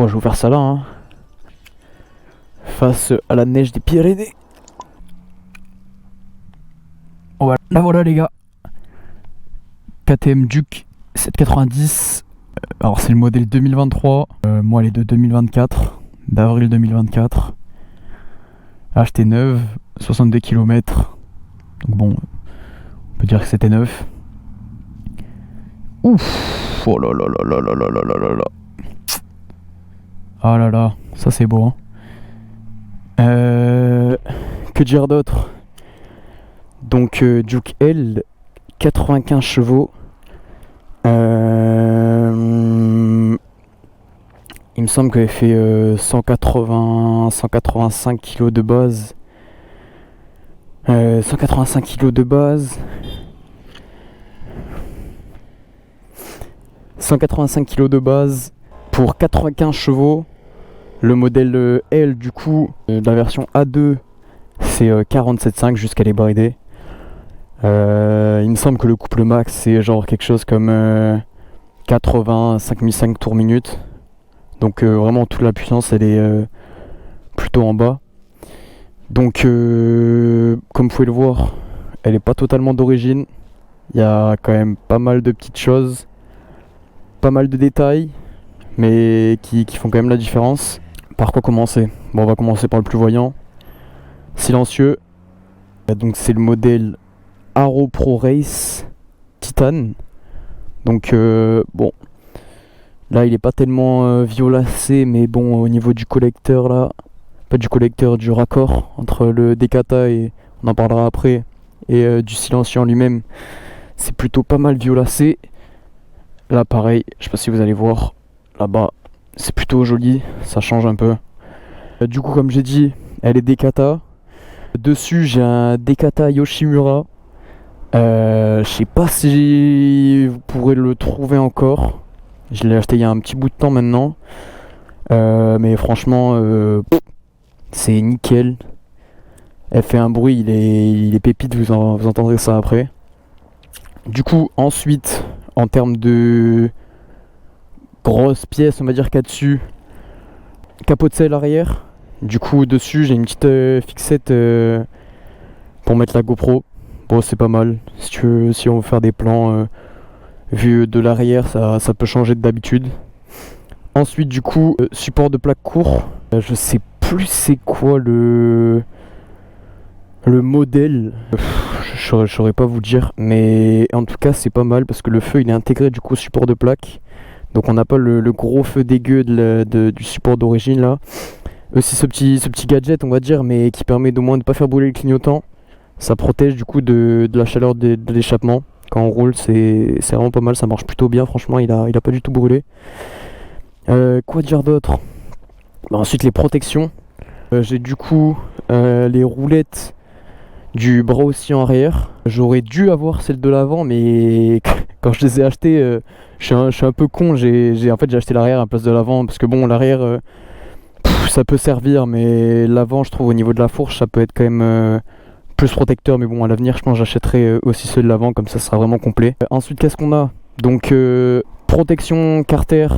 Bon, je vais vous faire ça là, hein. Face à la neige des Pyrénées. Voilà les gars. KTM Duke 790. Alors c'est le modèle 2023. Moi elle est de 2024. D'avril 2024. Acheté neuve. 62 km. Donc bon, on peut dire que c'était neuf. Ouf. Oh là là là là là là là là là là. Ah là là, ça c'est beau, hein. Que dire d'autre? Donc Duke L, 95 chevaux. Il me semble qu'elle fait 185 kg de base. 185 kg de base. 185 kg de base pour 95 chevaux. Le modèle L du coup, la version A2, c'est 47,5 jusqu'à les brider. Il me semble que le couple max c'est genre quelque chose comme 80 5005 tours minute. Donc vraiment toute la puissance elle est plutôt en bas. Donc comme vous pouvez le voir, elle est pas totalement d'origine. Il y a quand même pas mal de petites choses, pas mal de détails, mais qui font quand même la différence. Par quoi commencer? Bon, on va commencer par le plus voyant. Silencieux. Donc c'est le modèle Aero Pro Race Titan. Donc bon, là il est pas tellement violacé, mais bon au niveau du collecteur là, pas du collecteur, du raccord entre le Decata et on en parlera après, et du silencieux en lui-même, c'est plutôt pas mal violacé. Là pareil, je sais pas si vous allez voir là-bas, c'est plutôt joli, ça change un peu. Du coup comme j'ai dit, elle est Decata. Dessus j'ai un Decata Yoshimura. Je sais pas si vous pourrez le trouver encore. Je l'ai acheté il y a un petit bout de temps maintenant. Mais franchement, c'est nickel. Elle fait un bruit, il est pépite, vous entendrez ça après. Du coup, ensuite, en termes de grosses pièces, on va dire qu'il y a dessus, capot de selle arrière. Du coup, dessus, j'ai une petite fixette pour mettre la GoPro. Bon, c'est pas mal. Si on veut faire des plans vu de l'arrière, ça peut changer d'habitude. Ensuite, du coup, support de plaque court. Je sais plus c'est quoi le modèle. Je saurais pas vous dire, mais en tout cas, c'est pas mal parce que le feu il est intégré du coup au support de plaque. Donc, on n'a pas le gros feu dégueu du support d'origine là. Aussi, ce petit gadget, on va dire, mais qui permet d'au moins de pas faire brûler le clignotant. Ça protège du coup de la chaleur de l'échappement. Quand on roule, c'est vraiment pas mal, ça marche plutôt bien, franchement, il a pas du tout brûlé. Quoi dire d'autre? Ensuite, les protections. J'ai du coup les roulettes du bras aussi en arrière. J'aurais dû avoir celle de l'avant, mais quand je les ai achetées, je suis un peu con. J'ai acheté l'arrière à la place de l'avant, parce que bon, l'arrière, ça peut servir, mais l'avant, je trouve, au niveau de la fourche, ça peut être quand même plus protecteur, mais bon, à l'avenir je pense que j'achèterai aussi ceux de l'avant, comme ça sera vraiment complet. Ensuite, qu'est-ce qu'on a? Donc protection carter,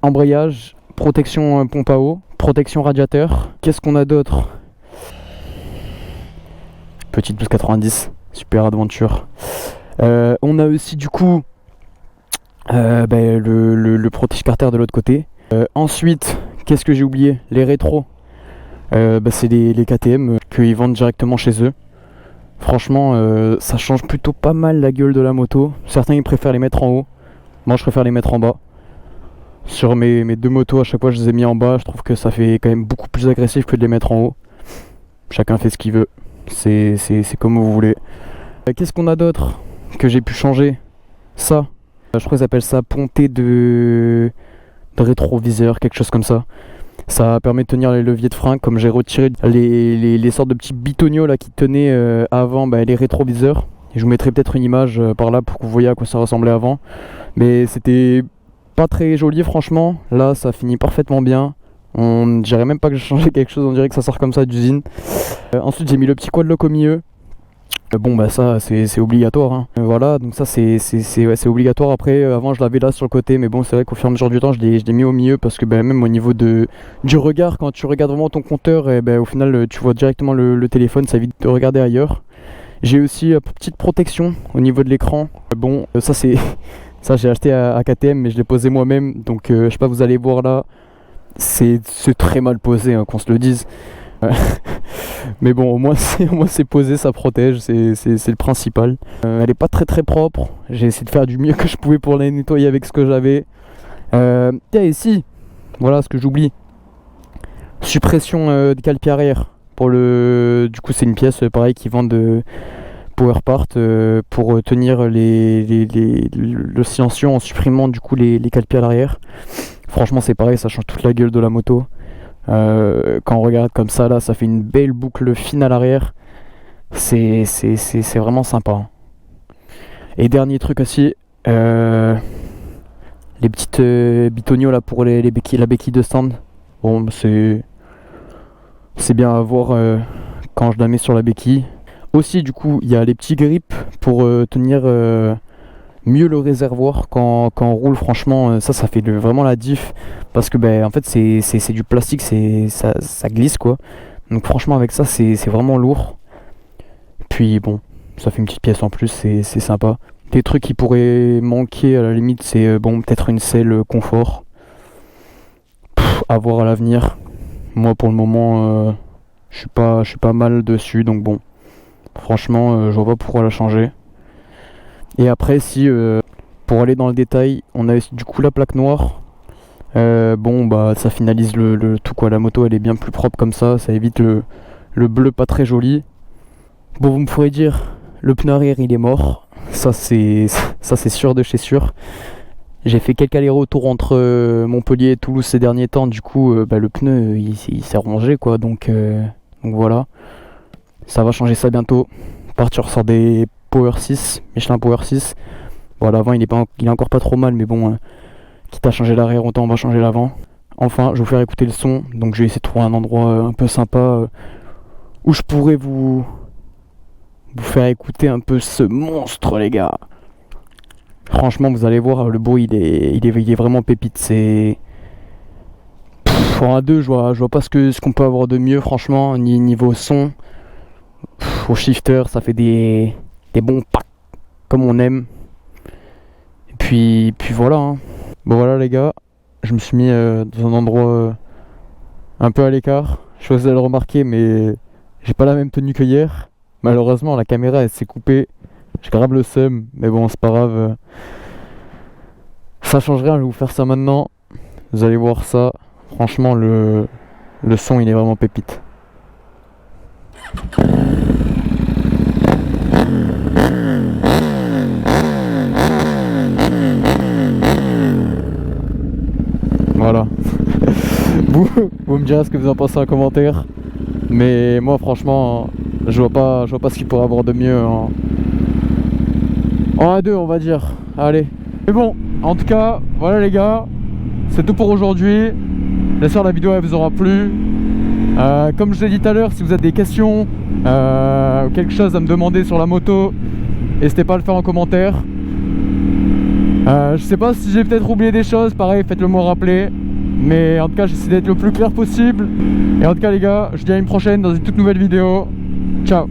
embrayage, protection pompe à eau, protection radiateur. Qu'est-ce qu'on a d'autre? Petite 1290, super aventure. On a aussi du coup le protège carter de l'autre côté. Ensuite, qu'est-ce que j'ai oublié? Les rétros. C'est les KTM qu'ils vendent directement chez eux. Franchement, ça change plutôt pas mal la gueule de la moto. Certains ils préfèrent les mettre en haut. Moi je préfère les mettre en bas. Sur mes deux motos, à chaque fois je les ai mis en bas. Je trouve que ça fait quand même beaucoup plus agressif que de les mettre en haut. Chacun fait ce qu'il veut. C'est comme vous voulez. Qu'est-ce qu'on a d'autre que j'ai pu changer? Ça, je crois qu'ils appellent ça ponté de rétroviseur, quelque chose comme ça. Ça permet de tenir les leviers de frein, comme j'ai retiré les sortes de petits bitonniaux là qui tenaient avant les rétroviseurs. Et je vous mettrai peut-être une image par là pour que vous voyez à quoi ça ressemblait avant. Mais c'était pas très joli franchement. Là ça finit parfaitement bien. On dirait même pas que j'ai changé quelque chose, on dirait que ça sort comme ça d'usine. Ensuite j'ai mis le petit quad lock au milieu. Bon bah ça c'est obligatoire hein. Voilà, donc ça ouais, c'est obligatoire. Après avant je l'avais là sur le côté, mais bon c'est vrai qu'au fur et à mesure du temps je l'ai mis au milieu parce que bah, même au niveau du regard, quand tu regardes vraiment ton compteur, et bah, au final tu vois directement le téléphone, ça évite de regarder ailleurs. J'ai aussi petite protection au niveau de l'écran. Bon ça c'est ça j'ai acheté à KTM, mais je l'ai posé moi-même, donc je sais pas, vous allez voir là, c'est très mal posé hein, qu'on se le dise. Mais bon, au moins c'est posé, ça protège, c'est le principal. Elle est pas très propre, j'ai essayé de faire du mieux que je pouvais pour la nettoyer avec ce que j'avais. Tiens, ici, voilà ce que j'oublie. Suppression des cale-pieds arrière. Du coup c'est une pièce pareil qui vend de Power Part pour tenir le silencieux en supprimant du coup les cale-pieds à l'arrière. Franchement c'est pareil, ça change toute la gueule de la moto. Quand on regarde comme ça là, ça fait une belle boucle fine à l'arrière. C'est vraiment sympa. Et dernier truc aussi, les petites bitonios là pour la béquille de stand. Bon c'est bien à voir quand je la mets sur la béquille. Aussi du coup il y a les petits grips pour tenir mieux le réservoir quand on roule. Franchement ça fait vraiment la diff, parce que en fait c'est du plastique, ça glisse quoi, donc franchement avec ça c'est vraiment lourd. Puis bon, ça fait une petite pièce en plus, c'est sympa. Des trucs qui pourraient manquer à la limite, c'est bon, peut-être une selle confort, à voir à l'avenir. Moi pour le moment je suis pas mal dessus, donc bon, franchement je vois pas pourquoi la changer. Et après si pour aller dans le détail, on a du coup la plaque noire. Bon bah ça finalise le tout quoi, la moto elle est bien plus propre comme ça évite le bleu pas très joli. Bon, vous me pourrez dire, le pneu arrière il est mort, ça c'est sûr de chez sûr. J'ai fait quelques allers-retours entre Montpellier et Toulouse ces derniers temps, du coup le pneu il s'est rongé quoi, donc voilà. Ça va changer ça bientôt, partir sur des Power 6, Michelin Power 6. Bon, l'avant il est encore pas trop mal, mais bon, quitte à changer l'arrière, autant on va changer l'avant. Enfin, je vais vous faire écouter le son, donc je vais essayer de trouver un endroit un peu sympa où je pourrais vous faire écouter un peu ce monstre, les gars. Franchement, vous allez voir, le bruit il est vraiment pépite. C'est en A2, je vois pas ce qu'on peut avoir de mieux, franchement, ni niveau son. Au shifter, ça fait des bons packs comme on aime. Et puis voilà hein. Bon voilà les gars, je me suis mis dans un endroit un peu à l'écart. Je sais pas si vous allez le remarquer, mais j'ai pas la même tenue que hier. Malheureusement la caméra elle s'est coupée. J'ai grave le seum, mais bon c'est pas grave. Ça change rien, je vais vous faire ça maintenant. Vous allez voir ça. Franchement le son il est vraiment pépite. Voilà. vous me direz ce que vous en pensez en commentaire. Mais moi franchement je vois pas ce qu'il pourrait avoir de mieux en A2 on va dire. Allez. Mais bon, en tout cas, voilà les gars, c'est tout pour aujourd'hui. J'espère que la vidéo elle vous aura plu. Comme je l'ai dit tout à l'heure, si vous avez des questions ou quelque chose à me demander sur la moto, n'hésitez pas à le faire en commentaire. Je sais pas si j'ai peut-être oublié des choses, pareil faites-le moi rappeler. Mais en tout cas j'essaie d'être le plus clair possible. Et en tout cas les gars, je vous dis à une prochaine dans une toute nouvelle vidéo. Ciao.